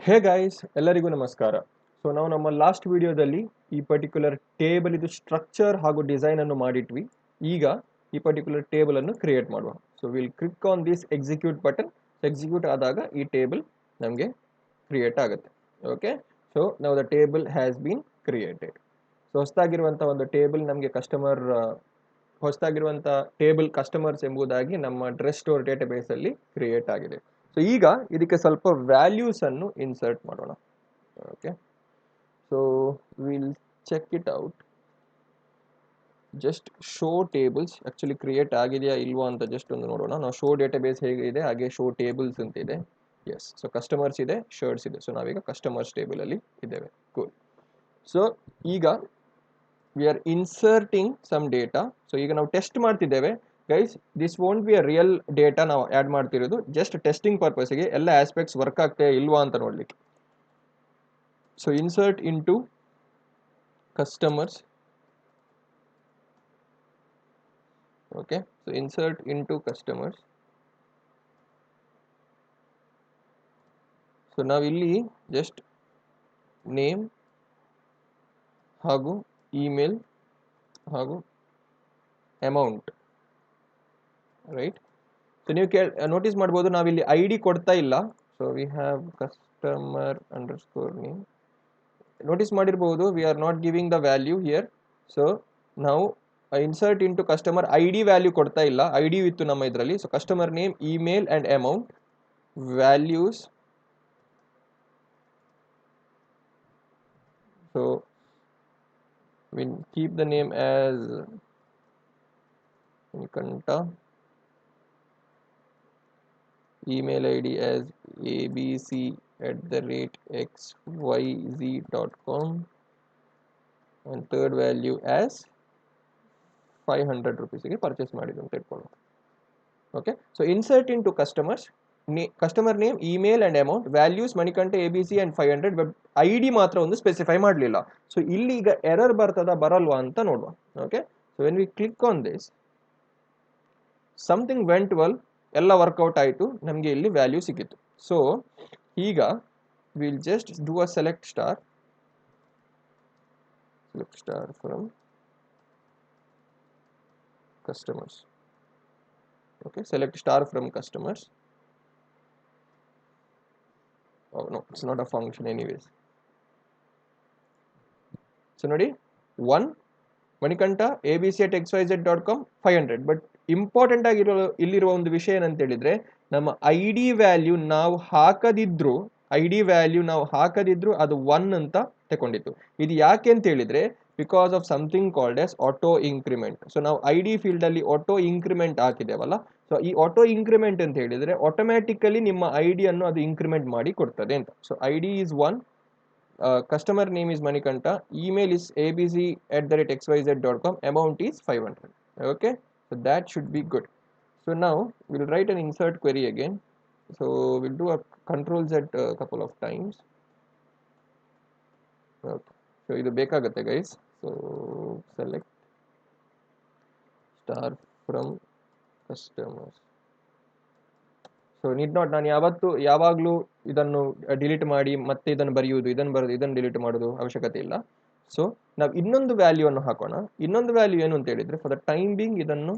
Hey guys ಎಲ್ಲರಿಗೂ ನಮಸ್ಕಾರ. So ನಾವು ನಮ್ಮ ಲಾಸ್ಟ್ ವಿಡಿಯೋದಲ್ಲಿ ಈ ಪರ್ಟಿಕ್ಯುಲರ್ ಟೇಬಲ್ ಇದು ಸ್ಟ್ರಕ್ಚರ್ ಹಾಗೂ ಡಿಸೈನ್ ಅನ್ನು ಮಾಡಿಟ್ವಿ. ಈಗ ಈ ಪರ್ಟಿಕ್ಯುಲರ್ ಟೇಬಲ್ ಅನ್ನು ಕ್ರಿಯೇಟ್ ಮಾಡುವ. So will click on this execute button. Execute ಆದಾಗ ಈ ಟೇಬಲ್ ನಮಗೆ ಕ್ರಿಯೇಟ್ ಆಗುತ್ತೆ. ಓಕೆ, ಸೊ ನಾವು the table has been created. So ಹೊಸದಾಗಿರುವಂಥ ಒಂದು ಟೇಬಲ್ ನಮಗೆ ಹೊಸದಾಗಿರುವಂಥ ಟೇಬಲ್ ಕಸ್ಟಮರ್ಸ್ ಎಂಬುದಾಗಿ ನಮ್ಮ ಡ್ರೆಸ್ ಸ್ಟೋರ್ ಡೇಟಾಬೇಸ್ ಅಲ್ಲಿ ಕ್ರಿಯೇಟ್ ಆಗಿದೆ. ಸೊ ಈಗ ಇದಕ್ಕೆ ಸ್ವಲ್ಪ ವ್ಯಾಲ್ಯೂಸ್ ಅನ್ನು ಇನ್ಸರ್ಟ್ ಮಾಡೋಣ. Okay, so will check it out. Just show tables actually create ಆಗಿದೆಯಾ ಇಲ್ವಾ ಅಂತ ಜಸ್ಟ್ ಒಂದು ನೋಡೋಣ. ನಾವು ಶೋ ಡೇಟಾಬೇಸ್ ಹೇಗೆ ಇದೆ ಹಾಗೆ ಶೋ ಟೇಬಲ್ಸ್ ಅಂತ ಇದೆ. ಎಸ್, ಸೊ ಕಸ್ಟಮರ್ಸ್ ಇದೆ, ಶರ್ಟ್ಸ್ ಇದೆ. ಸೊ ನಾವೀಗ ಕಸ್ಟಮರ್ಸ್ ಟೇಬಲ್ ಅಲ್ಲಿ ಇದ್ದೇವೆ. ಕೂಲ್. ಸೊ ಈಗ we are inserting some data. So ಈಗ ನಾವು ಟೆಸ್ಟ್ ಮಾಡ್ತಿದ್ದೇವೆ guys. This won't be a real data ನಾವು ಆ್ಯಡ್ ಮಾಡ್ತಿರೋದು, ಜಸ್ಟ್ ಟೆಸ್ಟಿಂಗ್ ಪರ್ಪಸ್ಗೆ ಎಲ್ಲ ಆಸ್ಪೆಕ್ಟ್ಸ್ ವರ್ಕ್ ಆಗ್ತಾ ಇಲ್ವಾ ಅಂತ ನೋಡ್ಲಿಕ್ಕೆ. So insert into customers. Okay, so insert into customers. So ನಾವಿಲ್ಲಿ ಜಸ್ಟ್ ನೇಮ್ ಹಾಗೂ ಇಮೇಲ್ ಹಾಗೂ ಅಮೌಂಟ್, ರೈಟ್. ಸೊ ನೀವು ನೋಟಿಸ್ ಮಾಡ್ಬೋದು ನಾವಿಲ್ಲಿ ಐ ಡಿ ಕೊಡ್ತಾ ಇಲ್ಲ. So we have customer underscore name. Notice ಮಾಡಿರ್ಬೋದು we are not giving the value here. So ನಾವು insert into customer I D value ಕೊಡ್ತಾ ಇಲ್ಲ. ಐ ಡಿ ಇತ್ತು ನಮ್ಮ ಇದರಲ್ಲಿ. So customer name, email and amount, values. So we keep the name as Nikanta, email ID as abc@xyz.com, and third value as 500 rupees ಗೆ purchase ಮಾಡಿದ್ದು ಅಂತ ಇಟ್ಕೊಳ್ಳೋಣ. Okay, so insert into customers, customer name, email and amount, values Manikanta ABC and 500. But I D ಮಾತ್ರ ಒಂದು specify ಮಾಡಲಿಲ್ಲ. So ಇಲ್ಲಿ ಈಗ error ಬರಲ್ವಾ ಅಂತ ನೋಡುವ. Okay, so when we click on this, something vent well, ಎಲ್ಲ ವರ್ಕೌಟ್ ಆಯಿತು, ನಮಗೆ ಇಲ್ಲಿ ವ್ಯಾಲ್ಯೂ ಸಿಕ್ಕಿತ್ತು. ಸೊ ಈಗ will just do a select star from customers. Okay, select star from customers. Oh no, it's not a function anyways. So ನೋಡಿ, 1 Manikantha abc@xyz.com 500. But important ಆಗಿರೋ ಇಲ್ಲಿರುವ ಒಂದು ವಿಷಯ ಏನಂತ ಹೇಳಿದ್ರೆ, ನಮ್ಮ ಐ ಡಿ ವ್ಯಾಲ್ಯೂ ನಾವು ಹಾಕದಿದ್ರು ಅದು 1 ಅಂತ ತಗೊಂಡಿತ್ತು. ಇದು ಯಾಕೆ ಅಂತ ಹೇಳಿದ್ರೆ, because of something called as auto increment. So ನಾವು ಐ ಡಿ ಫೀಲ್ಡ್ ಅಲ್ಲಿ ಆಟೋ ಇನ್ಕ್ರಿಮೆಂಟ್ ಹಾಕಿದ್ದೇವಲ್ಲ. ಸೊ ಈ ಆಟೋ ಇನ್ಕ್ರಿಮೆಂಟ್ ಅಂತ ಹೇಳಿದ್ರೆ ಆಟೋಮ್ಯಾಟಿಕಲಿ ನಿಮ್ಮ ಐ ಡಿ ಅನ್ನು ಅದು ಇನ್ಕ್ರಿಮೆಂಟ್ ಮಾಡಿ ಕೊಡ್ತದೆ ಅಂತ. So I D is 1, customer name is Manikanta, email is abc@xyz.com, amount is 500. Okay, so that should be good. So now we'll write an insert query again. So we'll do a control Z a couple of times. Okay, so idu ಬೇಕಾಗುತ್ತೆ guys. So select star from customers. So need not, ನಾನು ಯಾವಾಗಲೂ ಇದನ್ನು delete ಮಾಡಿ ಮತ್ತೆ ಇದನ್ನು ಬರೆಯುವುದು, ಇದನ್ನು delete ಮಾಡೋದು ಅವಶ್ಯಕತೆ ಇಲ್ಲ. ಸೊ ನಾವು ಇನ್ನೊಂದು ವ್ಯಾಲ್ಯೂ ಅನ್ನು ಹಾಕೋಣ. ಇನ್ನೊಂದು ವ್ಯಾಲ್ಯೂ ಏನು ಅಂತ ಹೇಳಿದ್ರೆ, ಫಾರ್ ದ ಟೈಮ್ ಬಿಂಗ್ ಇದನ್ನು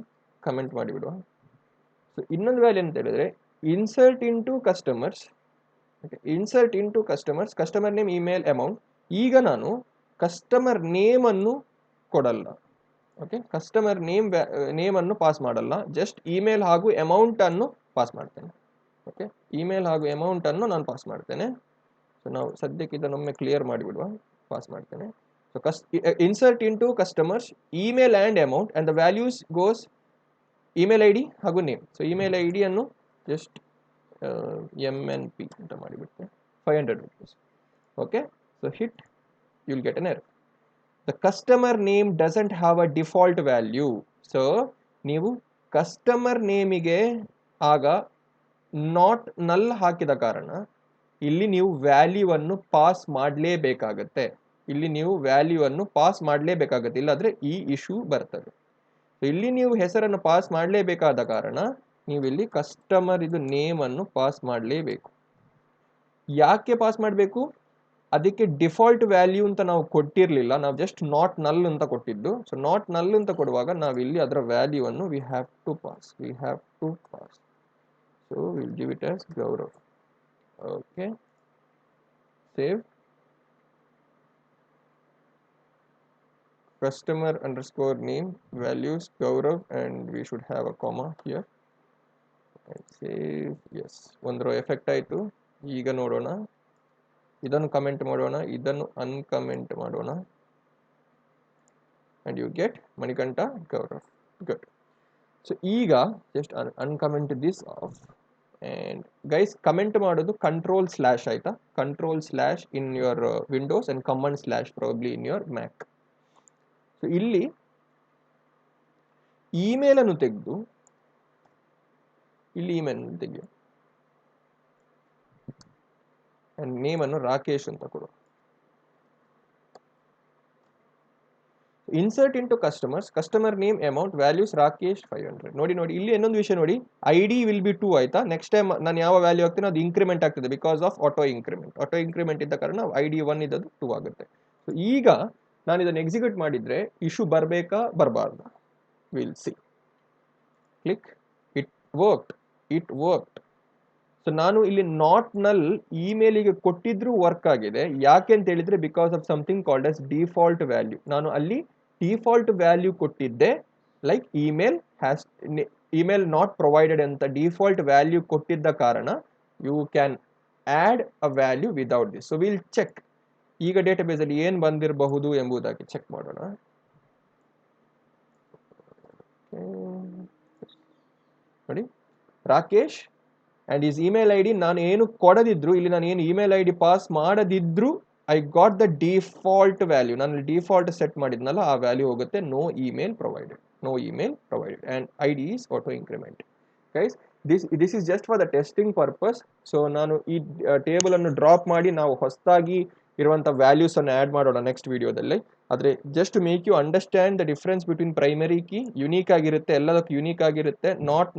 ಕಮೆಂಟ್ ಮಾಡಿಬಿಡುವ. ಸೊ ಇನ್ನೊಂದು ವ್ಯಾಲ್ಯೂ ಅಂತ ಹೇಳಿದ್ರೆ insert into customers. Insert into customers, customer name, email, amount. ಈಗ ನಾನು ಕಸ್ಟಮರ್ ನೇಮ್ ಅನ್ನು ಕೊಡಲ್ಲ. ಓಕೆ, ಕಸ್ಟಮರ್ ನೇಮ್ ಅನ್ನು ಪಾಸ್ ಮಾಡಲ್ಲ, ಜಸ್ಟ್ ಇಮೇಲ್ ಹಾಗೂ ಅಮೌಂಟ್ ಅನ್ನು ಪಾಸ್ ಮಾಡ್ತೇನೆ. ಓಕೆ, ಇಮೇಲ್ ಹಾಗೂ ಅಮೌಂಟ್ ಅನ್ನು ನಾನು ಪಾಸ್ ಮಾಡ್ತೇನೆ. ಸೊ ನಾವು ಸದ್ಯಕ್ಕೆ ಇದನ್ನೊಮ್ಮೆ ಕ್ಲಿಯರ್ ಮಾಡಿಬಿಡುವ, ಪಾಸ್ ಮಾಡ್ತೇನೆ. So insert into customers, email and amount, and the values goes email I D ಹಾಗೂ ನೇಮ್. ಸೊ ಇಮೇಲ್ ಐ ಡಿಯನ್ನು ಜಸ್ಟ್ MNP ಅಂತ ಮಾಡಿಬಿಡ್ತೇನೆ, 500 rupees. Okay, so hit, you will get an error. The customer name doesn't have a default value. So ನೀವು customer ನೇಮಿಗೆ ಆಗ not ನಲ್ ಹಾಕಿದ ಕಾರಣ ಇಲ್ಲಿ ನೀವು ವ್ಯಾಲ್ಯೂವನ್ನು ಪಾಸ್ ಮಾಡಲೇಬೇಕಾಗತ್ತೆ. ಇಲ್ಲಾದ್ರೆ ಈ ಇಶ್ಯೂ ಬರ್ತದೆ. ಇಲ್ಲಿ ನೀವು ಹೆಸರನ್ನು ಪಾಸ್ ಮಾಡಲೇಬೇಕಾದ ಕಾರಣ ನೀವು ಇಲ್ಲಿ ಕಸ್ಟಮರ್ ಇದು ನೇಮ್ ಅನ್ನು ಪಾಸ್ ಮಾಡಲೇಬೇಕು. ಯಾಕೆ ಪಾಸ್ ಮಾಡಬೇಕು? ಅದಕ್ಕೆ ಡಿಫಾಲ್ಟ್ ವ್ಯಾಲ್ಯೂ ಅಂತ ನಾವು ಕೊಟ್ಟಿರಲಿಲ್ಲ, ನಾವು ಜಸ್ಟ್ ನಾಟ್ ನಲ್ ಅಂತ ಕೊಟ್ಟಿದ್ದು. ಸೊ ನಾಟ್ ನಲ್ ಅಂತ ಕೊಡುವಾಗ ನಾವು ಇಲ್ಲಿ ಅದರ ವ್ಯಾಲ್ಯೂವನ್ನು we have to pass. So will give it as Gaurav. Okay, save. Customer underscore name values Gaurav, and we should have a comma here. And save. Yes, ಒಂದು ರೋ ಎಫೆಕ್ಟ್ ಆಯಿತು. ಈಗ ನೋಡೋಣ, ಇದನ್ನು ಕಮೆಂಟ್ ಮಾಡೋಣ, ಇದನ್ನು ಅನ್ಕಮೆಂಟ್ ಮಾಡೋಣ, and you get Manikanta Gaurav. Good. So ಈಗ just uncomment this off. And guys, comment ಮಾಡೋದು ಕಂಟ್ರೋಲ್ ಸ್ಲ್ಯಾಶ್ ಆಯ್ತಾ? Control slash in your Windows and command slash probably in your Mac. So ಇಲ್ಲಿ ಇಮೇಲ್ ಅನ್ನು ತೆಗೆದು ಇಲ್ಲಿ ಇಮೇಲ್ ತೆಗೆಯು ಅಂಡ್ ನೇಮ್ ಅನ್ನು ರಾಕೇಶ್ ಅಂತ ಕೊಡು. Insert into customers, customer name amount values Rakesh 500. ನೋಡಿ ಇಲ್ಲಿ ಇನ್ನೊಂದು ವಿಷಯ ನೋಡಿ, ID ವಿಲ್ ಬಿ 2 ಆಯ್ತಾ. ನೆಕ್ಸ್ಟ್ ಟೈಮ್ ನಾನು ಯಾವ ವ್ಯಾಲ್ಯೂ ಹಾಕ್ತೀನಿ ಅದು ಇನ್ಕ್ರಿಮೆಂಟ್ ಆಗ್ತದೆ ಬಿಕಾಸ್ ಆಫ್ ಆಟೋ ಇನ್ಕ್ರಿಮೆಂಟ್ ಇದ್ದ ಕಾರಣ ID 1 ಇದ್ದದ್ದು 2 ಆಗುತ್ತೆ. ಸೊ ಈಗ ನಾನು ಇದನ್ನು ಎಕ್ಸಿಕ್ಯೂಟ್ ಮಾಡಿದ್ರೆ ಇಶ್ಯೂ ಬರಬೇಕಾ ಬರಬಾರ್ದು? Will see. Click. It worked. So ನಾನು ಇಲ್ಲಿ ನಾಟ್ ನಲ್ ಇಮೇಲಿಗೆ ಕೊಟ್ಟಿದ್ರು ವರ್ಕ್ ಆಗಿದೆ. ಯಾಕೆ ಅಂತ ಹೇಳಿದ್ರೆ because of something called as default value. ನಾನು ಅಲ್ಲಿ ಡಿಫಾಲ್ಟ್ ವ್ಯಾಲ್ಯೂ ಕೊಟ್ಟಿದ್ದೆ, ಲೈಕ್ ಇಮೇಲ್ ನಾಟ್ ಪ್ರೊವೈಡೆಡ್ ಅಂತ ಡಿಫಾಲ್ಟ್ ವ್ಯಾಲ್ಯೂ ಕೊಟ್ಟಿದ್ದ ಕಾರಣ you can add a value without this. So will check ಈಗ ಡೇಟಾಬೇಸ್ ಅಲ್ಲಿ ಏನು ಬಂದಿರಬಹುದು ಎಂಬುದಾಗಿ ಚೆಕ್ ಮಾಡೋಣ. ನೋಡಿ, Rakesh and is email ID ನಾನು ಏನು ಕೊಡದಿದ್ರು, ಇಲ್ಲಿ ನಾನು ಏನು ಇಮೇಲ್ ID ಪಾಸ್ ಮಾಡದಿದ್ರು I got the default value. ನಾನು ಡಿಫಾಲ್ಟ್ ಸೆಟ್ ಮಾಡಿದ್ನಲ್ಲ ಆ ವ್ಯಾಲ್ಯೂ ಹೋಗುತ್ತೆ. No email provided and ID is auto increment. Guys, this is just for the testing purpose. So ನಾನು ಈ ಟೇಬಲ್ ಅನ್ನು ಡ್ರಾಪ್ ಮಾಡಿ ನಾವು ಹೊಸದಾಗಿ ಇರುವಂಥ ವ್ಯಾಲ್ಯೂಸ್ ಅನ್ನು ಆ್ಯಡ್ ಮಾಡೋಣ ನೆಕ್ಸ್ಟ್ ವಿಡಿಯೋದಲ್ಲಿ. ಆದರೆ just make you understand the difference between primary key. Unique ಆಗಿರುತ್ತೆ, ಎಲ್ಲದಕ್ಕೂ ಯುನೀಕ್ ಆಗಿರುತ್ತೆ. ನಾಟ್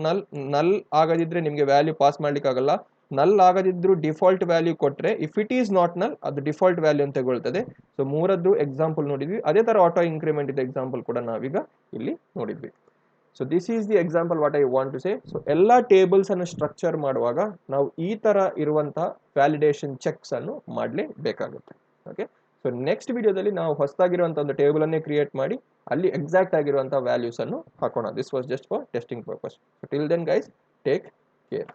ನಲ್ ಆಗದಿದ್ರೆ ನಿಮಗೆ ವ್ಯಾಲ್ಯೂ ಪಾಸ್ ಮಾಡ್ಲಿಕ್ಕೆ ಆಗಲ್ಲ. ನಲ್ ಆಗದಿದ್ರು ಡಿಫಾಲ್ಟ್ ವ್ಯಾಲ್ಯೂ ಕೊಟ್ಟರೆ ಇಫ್ ಇಟ್ ಈಸ್ ನಾಟ್ ನಲ್ ಅದು ಡಿಫಾಲ್ಟ್ ವ್ಯಾಲ್ಯೂ ಅಂತ ತಗೊಳ್ತದೆ. ಸೊ ಮೂರದ್ದು ಎಕ್ಸಾಂಪಲ್ ನೋಡಿದ್ವಿ. ಅದೇ ಥರ ಆಟೋ ಇನ್ಕ್ರಿಮೆಂಟ್ ಇದ್ದ ಎಕ್ಸಾಂಪಲ್ ಕೂಡ ನಾವೀಗ ಇಲ್ಲಿ ನೋಡಿದ್ವಿ. So this is the example what I want to say. So ಎಲ್ಲ ಟೇಬಲ್ಸ್ ಅನ್ನು ಸ್ಟ್ರಕ್ಚರ್ ಮಾಡುವಾಗ ನಾವು ಈ ತರ ಇರುವಂತಹ ವ್ಯಾಲಿಡೇಷನ್ ಚೆಕ್ಸ್ ಅನ್ನು ಮಾಡಲೇಬೇಕಾಗುತ್ತೆ. ಓಕೆ, ಸೊ ನೆಕ್ಸ್ಟ್ ವಿಡಿಯೋದಲ್ಲಿ ನಾವು ಹೊಸದಾಗಿರುವಂತಹ ಒಂದು ಟೇಬಲ್ ಅನ್ನೇ ಕ್ರಿಯೇಟ್ ಮಾಡಿ ಅಲ್ಲಿ ಎಕ್ಸಾಕ್ಟ್ ಆಗಿರುವಂತಹ ವ್ಯಾಲ್ಯೂಸ್ ಅನ್ನು ಹಾಕೋಣ. This was just for testing purpose. Till then guys, take care.